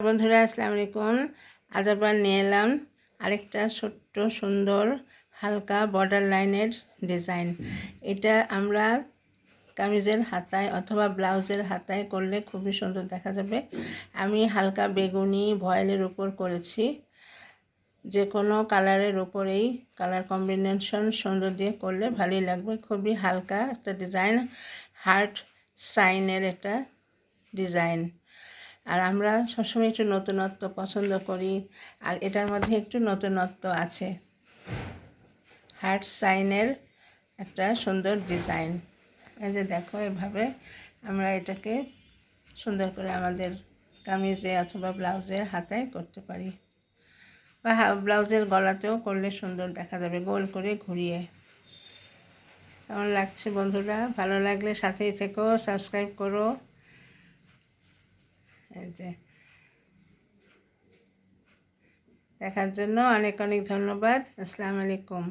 বন্ধুরা আসসালামু আলাইকুম। আজ আবার নিয়ে এলাম আরেকটা ছোট্ট সুন্দর হালকা বর্ডার লাইনের ডিজাইন। এটা আমরা কামিজের হাতায় অথবা ব্লাউজের হাতায় করলে খুবই সুন্দর দেখা যাবে। আমি হালকা বেগুনি ভয়েলের উপর করেছি। যে কোনো কালারের উপরেই কালার কম্বিনেশন সুন্দর দিয়ে করলে ভালোই লাগবে। খুবই হালকা একটা ডিজাইন, হার্ট সাইনের একটা ডিজাইন। আর আমরা সবসময় একটু নতুনত্ব পছন্দ করি, আর এটার মধ্যে একটু নতুনত্ব আছে। হার্ট সাইনের একটা সুন্দর ডিজাইন। এই যে দেখো, এভাবে আমরা এটাকে সুন্দর করে আমাদের কামিজে অথবা ব্লাউজের হাতায় করতে পারি, বা ব্লাউজের গলাতেও করলে সুন্দর দেখা যাবে গোল করে ঘুরিয়ে। কেমন লাগছে বন্ধুরা? ভালো লাগলে সাথেই থেকো, সাবস্ক্রাইব করো। এই যে দেখার জন্য অনেক অনেক ধন্যবাদ। আসসালামু আলাইকুম।